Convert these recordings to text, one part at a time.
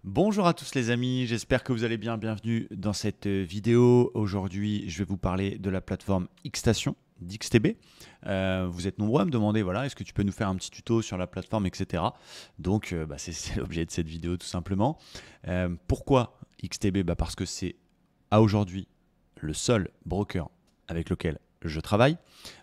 Bonjour à tous les amis, j'espère que vous allez bien. Bienvenue dans cette vidéo. Aujourd'hui, je vais vous parler de la plateforme Xstation d'XTB. Vous êtes nombreux à me demander, voilà, est-ce que tu peux nous faire un petit tuto sur la plateforme, etc. Donc, c'est l'objet de cette vidéo tout simplement. Pourquoi XTB? Parce que c'est à aujourd'hui le seul broker avec lequel je travaille,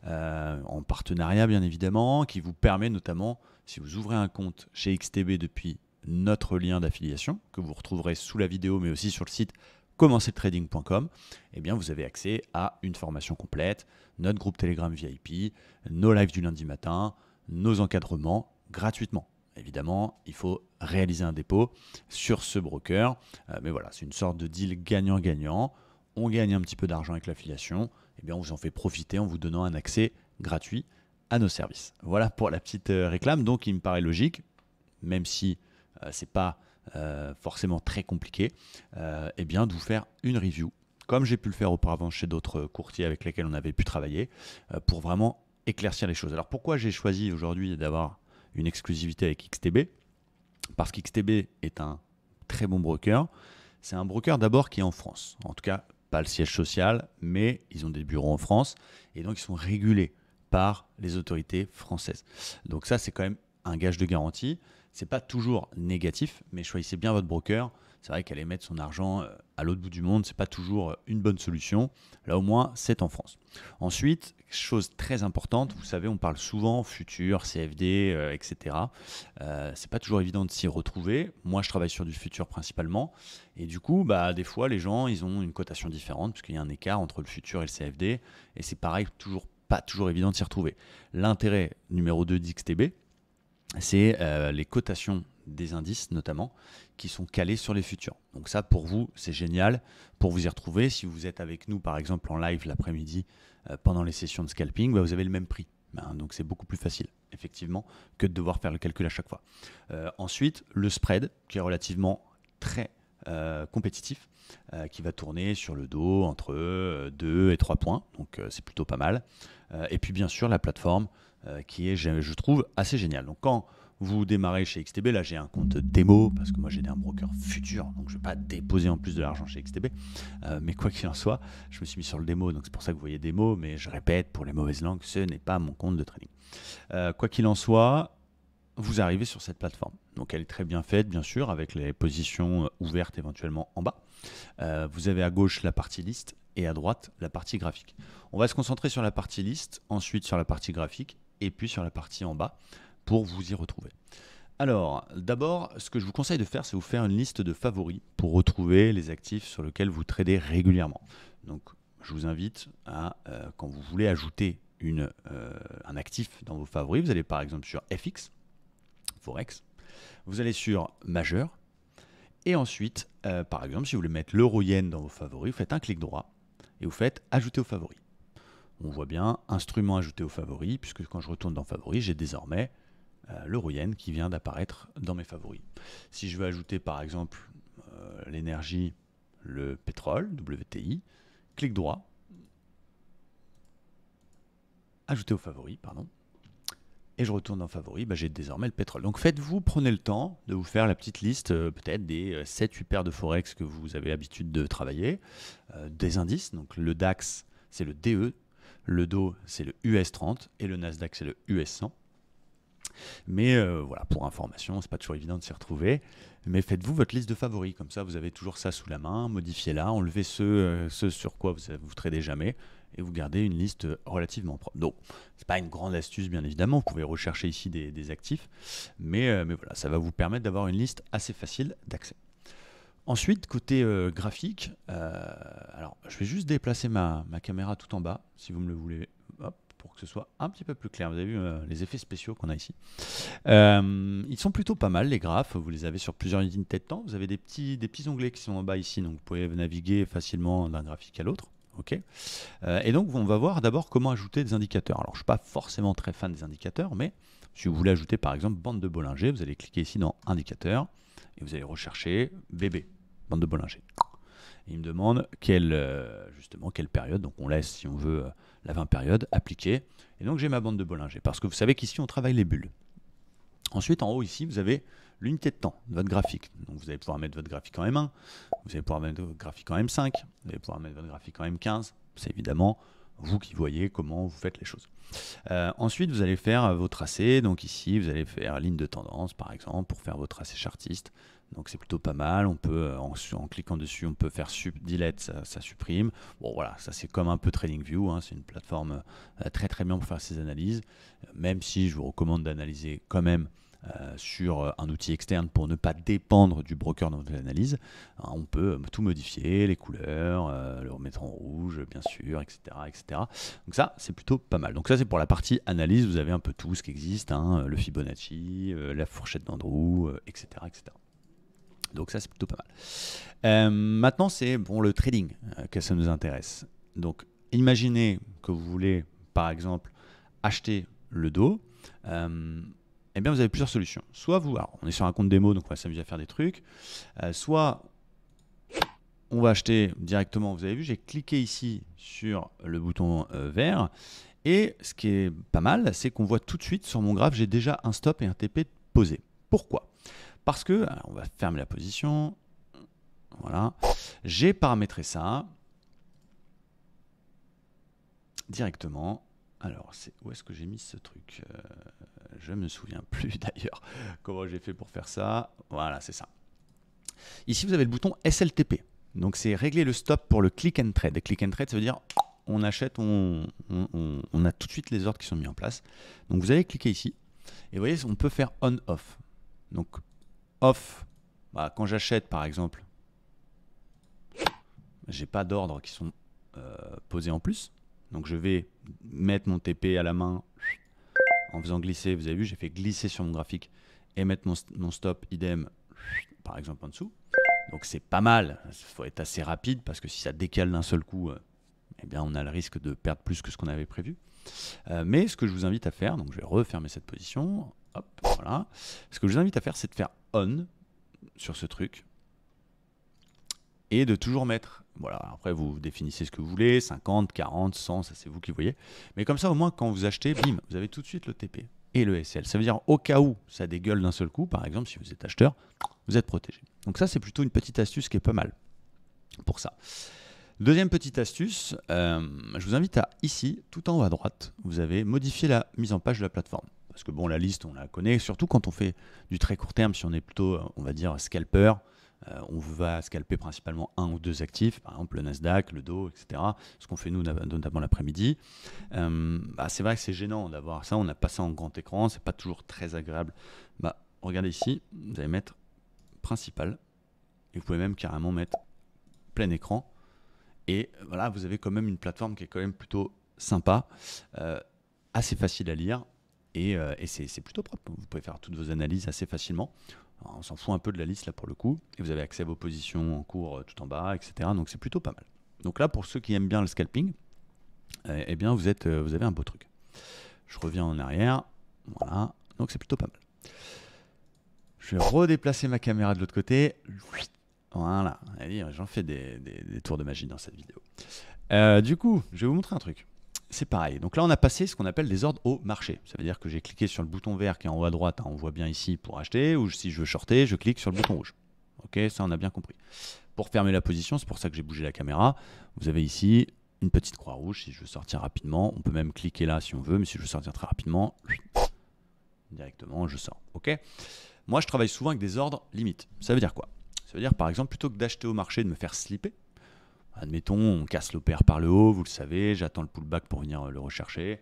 en partenariat bien évidemment, qui vous permet notamment, si vous ouvrez un compte chez XTB depuis notre lien d'affiliation, que vous retrouverez sous la vidéo, mais aussi sur le site commencertrading.com, eh bien vous avez accès à une formation complète, notre groupe Telegram VIP, nos lives du lundi matin, nos encadrements gratuitement. Évidemment, il faut réaliser un dépôt sur ce broker, mais voilà, c'est une sorte de deal gagnant-gagnant. On gagne un petit peu d'argent avec l'affiliation, eh bien on vous en fait profiter en vous donnant un accès gratuit à nos services. Voilà pour la petite réclame. Donc il me paraît logique, même si c'est pas forcément très compliqué, eh bien de vous faire une review, comme j'ai pu le faire auparavant chez d'autres courtiers avec lesquels on avait pu travailler, pour vraiment éclaircir les choses. Alors pourquoi j'ai choisi aujourd'hui d'avoir une exclusivité avec XTB? Parce qu'XTB est un très bon broker. C'est un broker d'abord qui est en France, en tout cas pas le siège social, mais ils ont des bureaux en France et donc ils sont régulés par les autorités françaises. Donc ça, c'est quand même un gage de garantie. C'est pas toujours négatif, mais choisissez bien votre broker. C'est vrai qu'aller mettre son argent à l'autre bout du monde, c'est pas toujours une bonne solution. Là, au moins, c'est en France. Ensuite, chose très importante, vous savez, on parle souvent futur, CFD, etc. C'est pas toujours évident de s'y retrouver. Moi, je travaille sur du futur principalement. Et du coup, des fois, les gens, ils ont une cotation différente, puisqu'il y a un écart entre le futur et le CFD. Et c'est pareil, pas toujours évident de s'y retrouver. L'intérêt numéro 2 d'XTB, c'est les cotations des indices notamment qui sont calés sur les futurs. Donc ça, pour vous, c'est génial pour vous y retrouver. Si vous êtes avec nous, par exemple, en live l'après-midi pendant les sessions de scalping, vous avez le même prix. Donc c'est beaucoup plus facile, effectivement, que de devoir faire le calcul à chaque fois. Ensuite, le spread, qui est relativement très compétitif, qui va tourner sur le dos entre 2 et 3 points. Donc c'est plutôt pas mal. Et puis bien sûr, la plateforme qui est, je trouve, assez géniale. Donc quand vous démarrez chez XTB, là j'ai un compte démo, parce que moi j'ai un broker futur, donc je ne vais pas déposer en plus de l'argent chez XTB. Mais quoi qu'il en soit, je me suis mis sur le démo, donc c'est pour ça que vous voyez démo, mais je répète, pour les mauvaises langues, ce n'est pas mon compte de trading. Quoi qu'il en soit, vous arrivez sur cette plateforme. Donc elle est très bien faite, bien sûr, avec les positions ouvertes éventuellement en bas. Vous avez à gauche la partie liste et à droite la partie graphique. On va se concentrer sur la partie liste, ensuite sur la partie graphique et puis sur la partie en bas pour vous y retrouver. Alors, d'abord, ce que je vous conseille de faire, c'est vous faire une liste de favoris pour retrouver les actifs sur lesquels vous tradez régulièrement. Donc, je vous invite à, quand vous voulez ajouter un actif dans vos favoris, vous allez par exemple sur FX, Forex, vous allez sur Majeur, et ensuite, par exemple, si vous voulez mettre l'euro-yen dans vos favoris, vous faites un clic droit et vous faites ajouter aux favoris. On voit bien instrument ajouté aux favoris, puisque quand je retourne dans favoris, j'ai désormais l'euro-yen qui vient d'apparaître dans mes favoris. Si je veux ajouter par exemple l'énergie, le pétrole, WTI, clic droit, ajouter aux favoris, pardon, et je retourne dans favoris, j'ai désormais le pétrole. Donc prenez le temps de vous faire la petite liste peut-être des 7-8 paires de Forex que vous avez l'habitude de travailler, des indices, donc le DAX c'est le DE, le DO c'est le US30 et le Nasdaq c'est le US100. Mais voilà, pour information, c'est pas toujours évident de s'y retrouver. Mais faites-vous votre liste de favoris, comme ça vous avez toujours ça sous la main, modifiez-la, enlevez ceux sur quoi vous tradez jamais, et vous gardez une liste relativement propre. Donc, c'est pas une grande astuce bien évidemment, vous pouvez rechercher ici des actifs, mais voilà, ça va vous permettre d'avoir une liste assez facile d'accès. Ensuite, côté graphique, alors je vais juste déplacer ma caméra tout en bas, si vous me le voulez, hop, pour que ce soit un petit peu plus clair. Vous avez vu les effets spéciaux qu'on a ici. Ils sont plutôt pas mal, les graphes. Vous les avez sur plusieurs unités de temps. Vous avez des petits onglets qui sont en bas ici, donc vous pouvez naviguer facilement d'un graphique à l'autre. Okay. Et donc, on va voir d'abord comment ajouter des indicateurs. Alors, je ne suis pas forcément très fan des indicateurs, mais si vous voulez ajouter par exemple bande de Bollinger, vous allez cliquer ici dans Indicateurs et vous allez rechercher BB, bande de Bollinger. Et il me demande justement quelle période, donc on laisse si on veut la 20 période, appliquer. Et donc j'ai ma bande de Bollinger, parce que vous savez qu'ici on travaille les bulles. Ensuite en haut ici vous avez l'unité de temps de votre graphique. Donc vous allez pouvoir mettre votre graphique en M1, vous allez pouvoir mettre votre graphique en M5, vous allez pouvoir mettre votre graphique en M15. C'est évidemment vous qui voyez comment vous faites les choses. Ensuite, vous allez faire vos tracés. Donc ici, vous allez faire ligne de tendance, par exemple, pour faire vos tracés chartistes. Donc c'est plutôt pas mal. On peut, en cliquant dessus, on peut faire delete, ça supprime. Bon voilà, ça c'est comme un peu TradingView. Hein, c'est une plateforme très très bien pour faire ces analyses. Même si je vous recommande d'analyser quand même sur un outil externe pour ne pas dépendre du broker dans votre analyse. On peut tout modifier, les couleurs, le remettre en rouge, bien sûr, etc., etc. Donc ça, c'est plutôt pas mal. Donc ça, c'est pour la partie analyse. Vous avez un peu tout ce qui existe, hein, le Fibonacci, la fourchette d'Andrew, etc., etc. Donc ça, c'est plutôt pas mal. Maintenant, c'est bon, le trading que ça nous intéresse. Donc, imaginez que vous voulez, par exemple, acheter le dos. Eh bien, vous avez plusieurs solutions. Soit vous, alors, on est sur un compte démo, donc on va s'amuser à faire des trucs. Soit on va acheter directement. Vous avez vu, j'ai cliqué ici sur le bouton vert. Et ce qui est pas mal, c'est qu'on voit tout de suite sur mon graphe, j'ai déjà un stop et un TP posé. Pourquoi ? Parce que, alors on va fermer la position. Voilà. J'ai paramétré ça directement. Alors, où est-ce que j'ai mis ce truc ? Je ne me souviens plus d'ailleurs comment j'ai fait pour faire ça. Voilà, c'est ça. Ici, vous avez le bouton SLTP. Donc, c'est régler le stop pour le click and trade. Click and trade, ça veut dire on achète, on a tout de suite les ordres qui sont mis en place. Donc, vous allez cliquer ici. Et vous voyez, on peut faire on-off. Donc, off, bah, quand j'achète par exemple, j'ai pas d'ordres qui sont posés en plus. Donc, je vais mettre mon TP à la main en faisant glisser. Vous avez vu, j'ai fait glisser sur mon graphique et mettre mon stop idem, par exemple, en dessous. Donc, c'est pas mal. Il faut être assez rapide parce que si ça décale d'un seul coup, eh bien, on a le risque de perdre plus que ce qu'on avait prévu. Mais ce que je vous invite à faire, donc je vais refermer cette position. Hop, voilà. Ce que je vous invite à faire, c'est de faire on sur ce truc et de toujours mettre, voilà, après vous définissez ce que vous voulez, 50, 40, 100, ça c'est vous qui voyez. Mais comme ça, au moins, quand vous achetez, bim, vous avez tout de suite le TP et le SL. Ça veut dire au cas où ça dégueule d'un seul coup, par exemple, si vous êtes acheteur, vous êtes protégé. Donc ça, c'est plutôt une petite astuce qui est pas mal pour ça. Deuxième petite astuce, je vous invite à, ici, tout en haut à droite, vous avez modifié la mise en page de la plateforme. Parce que bon, la liste, on la connaît, surtout quand on fait du très court terme, si on est plutôt, on va dire, scalper, on va scalper principalement un ou deux actifs, par exemple le Nasdaq, le Dow, etc. Ce qu'on fait nous, notamment l'après-midi. C'est vrai que c'est gênant d'avoir ça, on n'a pas ça en grand écran, c'est pas toujours très agréable. Regardez ici, vous allez mettre principal, et vous pouvez même carrément mettre plein écran. Et voilà, vous avez quand même une plateforme qui est quand même plutôt sympa, assez facile à lire, et c'est plutôt propre. Vous pouvez faire toutes vos analyses assez facilement. Alors, on s'en fout un peu de la liste là pour le coup, et vous avez accès à vos positions en cours tout en bas, etc. Donc c'est plutôt pas mal. Donc là, pour ceux qui aiment bien le scalping, eh bien vous avez un beau truc. Je reviens en arrière, voilà, donc c'est plutôt pas mal. Je vais redéplacer ma caméra de l'autre côté. Voilà, j'en fais des tours de magie dans cette vidéo. Du coup, je vais vous montrer un truc. C'est pareil. Donc là, on a passé ce qu'on appelle des ordres au marché. Ça veut dire que j'ai cliqué sur le bouton vert qui est en haut à droite. Hein, on voit bien ici pour acheter. Ou si je veux shorter, je clique sur le bouton rouge. Ok, ça, on a bien compris. Pour fermer la position, c'est pour ça que j'ai bougé la caméra. Vous avez ici une petite croix rouge si je veux sortir rapidement. On peut même cliquer là si on veut. Mais si je veux sortir très rapidement, directement, je sors. Ok. Moi, je travaille souvent avec des ordres limites. Ça veut dire quoi? Ça veut dire, par exemple, plutôt que d'acheter au marché, de me faire slipper, admettons, on casse le pair par le haut, vous le savez, j'attends le pullback pour venir le rechercher.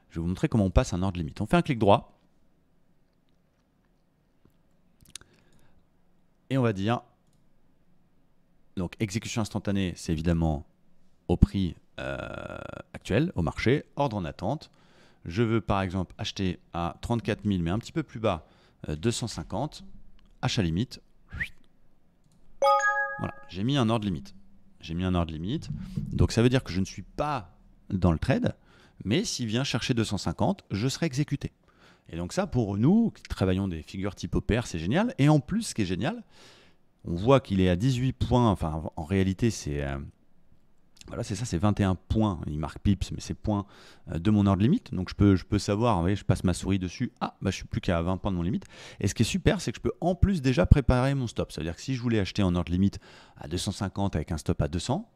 Je vais vous montrer comment on passe un ordre limite. On fait un clic droit. Et on va dire, donc exécution instantanée, c'est évidemment au prix actuel, au marché, ordre en attente. Je veux par exemple acheter à 34 000, mais un petit peu plus bas, 250, achat limite. Voilà, j'ai mis un ordre limite. Donc ça veut dire que je ne suis pas dans le trade, mais s'il vient chercher 250, je serai exécuté. Et donc ça, pour nous, qui travaillons des figures type pair, c'est génial. Et en plus, ce qui est génial, on voit qu'il est à 18 points. Enfin, en réalité, c'est Voilà, c'est ça, c'est 21 points. Il marque pips, mais c'est points de mon ordre limite. Donc je peux savoir, vous voyez, je passe ma souris dessus. Ah, bah, je suis plus qu'à 20 points de mon limite. Et ce qui est super, c'est que je peux en plus déjà préparer mon stop. Ça veut dire que si je voulais acheter en ordre limite à 250 avec un stop à 200,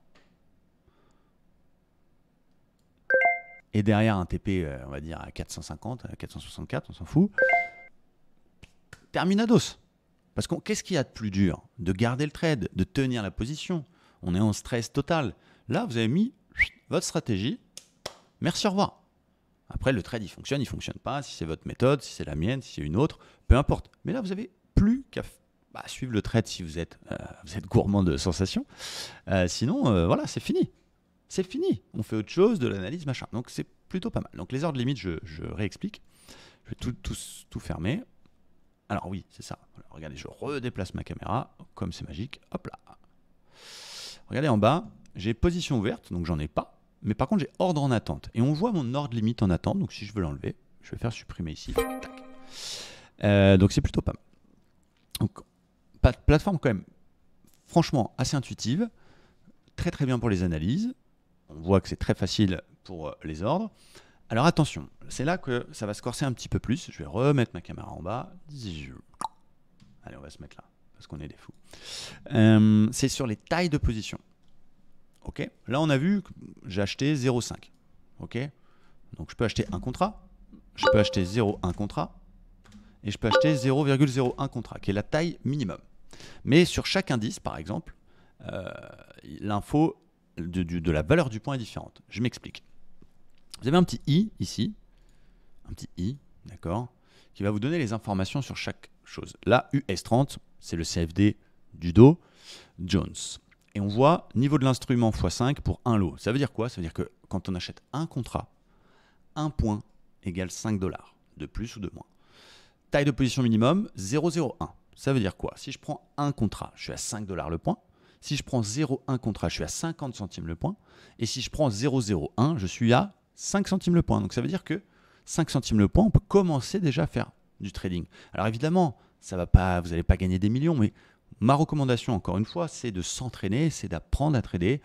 et derrière un TP, on va dire à 450, à 464, on s'en fout, terminados. Parce que qu'est-ce qu'il y a de plus dur? De garder le trade, de tenir la position. On est en stress total. Là, vous avez mis votre stratégie. Merci, au revoir. Après, le trade, il fonctionne pas. Si c'est votre méthode, si c'est la mienne, si c'est une autre, peu importe. Mais là, vous avez plus qu'à suivre le trade si vous êtes gourmand de sensations. Sinon, voilà, c'est fini. C'est fini. On fait autre chose, de l'analyse, machin. Donc, c'est plutôt pas mal. Donc, les ordres limites, je réexplique. Je vais tout fermer. Alors oui, c'est ça. Voilà, regardez, je redéplace ma caméra. Comme c'est magique. Hop là. Regardez en bas. J'ai position ouverte, donc j'en ai pas. Mais par contre, j'ai ordre en attente. Et on voit mon ordre limite en attente. Donc si je veux l'enlever, je vais faire supprimer ici. Donc c'est plutôt pas mal. Donc, plateforme quand même, franchement, assez intuitive. Très très bien pour les analyses. On voit que c'est très facile pour les ordres. Alors attention, c'est là que ça va se corser un petit peu plus. Je vais remettre ma caméra en bas. Allez, on va se mettre là, parce qu'on est des fous. C'est sur les tailles de position. Ok, là on a vu que j'ai acheté 0,5. Ok, donc je peux acheter un contrat, je peux acheter 0,1 contrat, et je peux acheter 0,01 contrat, qui est la taille minimum. Mais sur chaque indice, par exemple, l'info de la valeur du point est différente. Je m'explique. Vous avez un petit i ici, un petit i, d'accord, qui va vous donner les informations sur chaque chose. Là, US30, c'est le CFD du Dow Jones. Et on voit niveau de l'instrument x5 pour un lot. Ça veut dire quoi? Ça veut dire que quand on achète un contrat, un point égale 5 $, de plus ou de moins. Taille de position minimum, 0,01. Ça veut dire quoi? Si je prends un contrat, je suis à 5 $ le point. Si je prends 0,1 contrat, je suis à 50 centimes le point. Et si je prends 0,01, je suis à 5 centimes le point. Donc ça veut dire que 5 centimes le point, on peut commencer déjà à faire du trading. Alors évidemment, ça va pas, vous n'allez pas gagner des millions, mais ma recommandation, encore une fois, c'est de s'entraîner, c'est d'apprendre à trader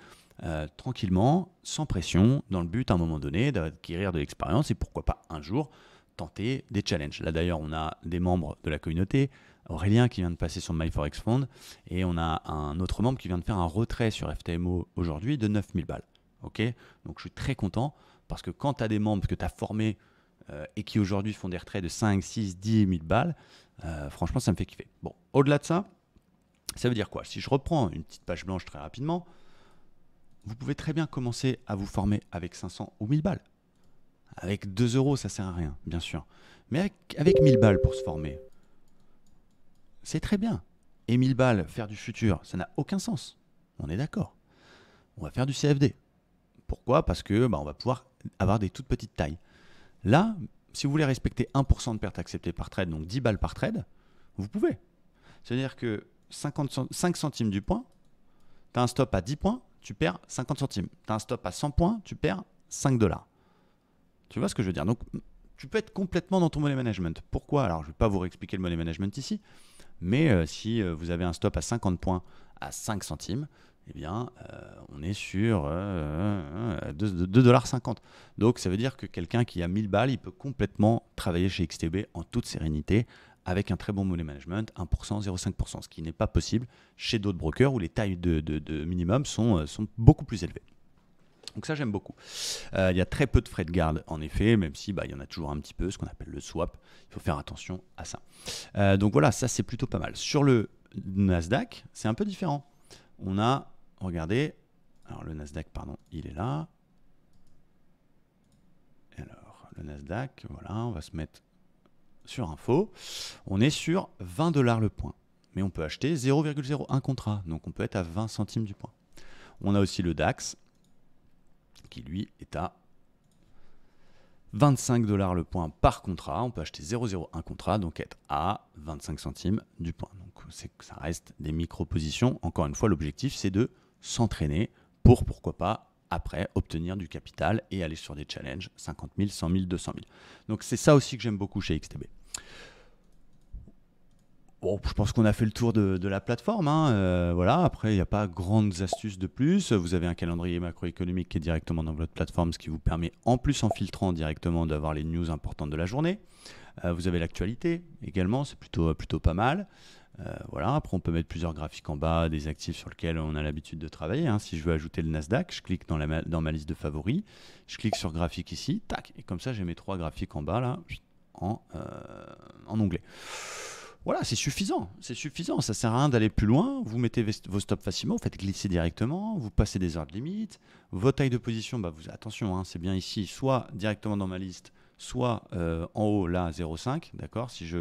tranquillement, sans pression, dans le but à un moment donné d'acquérir de l'expérience et pourquoi pas un jour tenter des challenges. Là d'ailleurs, on a des membres de la communauté, Aurélien qui vient de passer sur MyForexFund et on a un autre membre qui vient de faire un retrait sur FTMO aujourd'hui de 9000 balles. Okay, donc je suis très content parce que quand tu as des membres que tu as formés et qui aujourd'hui font des retraits de 5, 6, 10 000 balles, franchement ça me fait kiffer. Bon, au-delà de ça, ça veut dire quoi? Si je reprends une petite page blanche très rapidement, vous pouvez très bien commencer à vous former avec 500 ou 1000 balles. Avec 2 euros, ça sert à rien, bien sûr. Mais avec 1000 balles pour se former, c'est très bien. Et 1000 balles, faire du futur, ça n'a aucun sens. On est d'accord. On va faire du CFD. Pourquoi? Parce que on va pouvoir avoir des toutes petites tailles. Là, si vous voulez respecter 1% de perte acceptée par trade, donc 10 balles par trade, vous pouvez. C'est-à-dire que 5 centimes du point, tu as un stop à 10 points, tu perds 50 centimes. Tu as un stop à 100 points, tu perds 5 $. Tu vois ce que je veux dire? Donc, tu peux être complètement dans ton money management. Pourquoi? Alors, je ne vais pas vous réexpliquer le money management ici, mais si vous avez un stop à 50 points à 5 centimes, eh bien, on est sur 2,50 $. Donc, ça veut dire que quelqu'un qui a 1000 balles, il peut complètement travailler chez XTB en toute sérénité avec un très bon money management, 1%, 0,5%, ce qui n'est pas possible chez d'autres brokers où les tailles de minimum sont beaucoup plus élevées. Donc ça, j'aime beaucoup. Il y a très peu de frais de garde, en effet, même si il y en a toujours un petit peu, ce qu'on appelle le swap. Il faut faire attention à ça. Donc voilà, ça, c'est plutôt pas mal. Sur le Nasdaq, c'est un peu différent. On a, regardez, alors le Nasdaq, pardon, il est là. Alors, le Nasdaq, voilà, on va se mettre sur info. On est sur 20 $ le point. Mais on peut acheter 0,01 contrat. Donc on peut être à 20 centimes du point. On a aussi le DAX, qui lui est à 25 $ le point par contrat. On peut acheter 0,01 contrat, donc être à 25 centimes du point. Donc ça reste des micro-positions. Encore une fois, l'objectif, c'est de s'entraîner pour, pourquoi pas, après, obtenir du capital et aller sur des challenges 50 000, 100 000, 200 000. Donc c'est ça aussi que j'aime beaucoup chez XTB. Bon, je pense qu'on a fait le tour de la plateforme, hein. Voilà. Après, il n'y a pas grandes astuces de plus. Vous avez un calendrier macroéconomique qui est directement dans votre plateforme, ce qui vous permet, en plus en filtrant directement, d'avoir les news importantes de la journée. Vous avez l'actualité également, c'est plutôt pas mal. Voilà. Après, on peut mettre plusieurs graphiques en bas, des actifs sur lesquels on a l'habitude de travailler, hein. Si je veux ajouter le Nasdaq, je clique dans ma liste de favoris, je clique sur graphique ici, tac, et comme ça, j'ai mes 3 graphiques en bas là, en onglet. Voilà, c'est suffisant, ça sert à rien d'aller plus loin, vous mettez vos stops facilement, vous faites glisser directement, vous passez des heures de limite, vos tailles de position, attention, hein, c'est bien ici, soit directement dans ma liste, soit en haut là 0,5, d'accord. Si je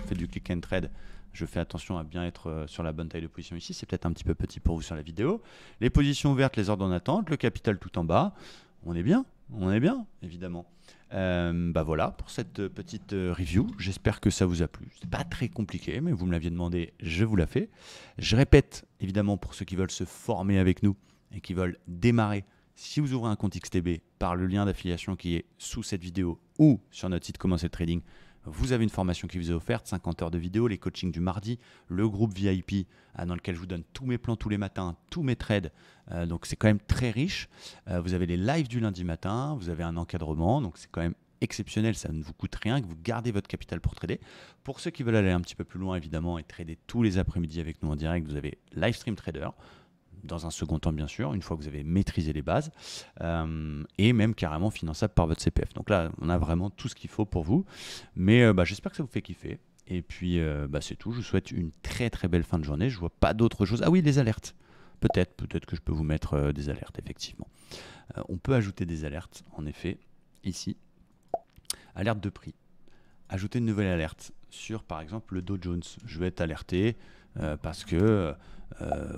fais du click and trade, je fais attention à bien être sur la bonne taille de position ici, c'est peut-être un petit peu petit pour vous sur la vidéo. Les positions ouvertes, les ordres en attente, le capital tout en bas, on est bien, évidemment. Voilà pour cette petite review. J'espère que ça vous a plu. C'est pas très compliqué, mais vous me l'aviez demandé, je vous la fais. Je répète, évidemment, pour ceux qui veulent se former avec nous et qui veulent démarrer, si vous ouvrez un compte XTB par le lien d'affiliation qui est sous cette vidéo ou sur notre site Commencer le Trading, vous avez une formation qui vous est offerte, 50 heures de vidéo, les coachings du mardi, le groupe VIP dans lequel je vous donne tous mes plans tous les matins, tous mes trades. Donc c'est quand même très riche. Vous avez les lives du lundi matin, vous avez un encadrement, donc c'est quand même exceptionnel, ça ne vous coûte rien, que vous gardez votre capital pour trader. Pour ceux qui veulent aller un petit peu plus loin évidemment et trader tous les après-midi avec nous en direct, vous avez Livestream Trader. Dans un second temps, bien sûr, une fois que vous avez maîtrisé les bases, et même carrément finançable par votre CPF. Donc là, on a vraiment tout ce qu'il faut pour vous. Mais j'espère que ça vous fait kiffer. Et puis, c'est tout. Je vous souhaite une très très belle fin de journée. Je vois pas d'autre chose. Ah oui, les alertes. Peut-être que je peux vous mettre des alertes, effectivement. On peut ajouter des alertes, en effet, ici. Alerte de prix. Ajouter une nouvelle alerte sur, par exemple, le Dow Jones. Je vais être alerté parce que...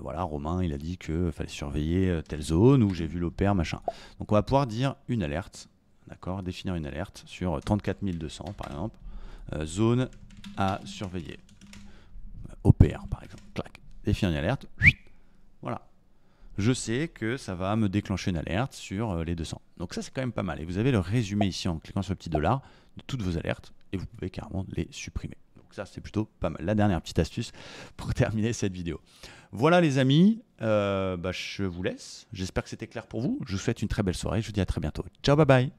voilà, Romain, il a dit qu'il fallait surveiller telle zone où j'ai vu l'opère, machin. Donc on va pouvoir dire une alerte, d'accord, définir une alerte sur 34 200 par exemple, zone à surveiller, opère par exemple, clac, définir une alerte, voilà. Je sais que ça va me déclencher une alerte sur les 200. Donc ça c'est quand même pas mal. Et vous avez le résumé ici en cliquant sur le petit dollar de toutes vos alertes et vous pouvez carrément les supprimer. Donc ça c'est plutôt pas mal. La dernière petite astuce pour terminer cette vidéo. Voilà les amis, je vous laisse. J'espère que c'était clair pour vous. Je vous souhaite une très belle soirée. Je vous dis à très bientôt. Ciao, bye bye.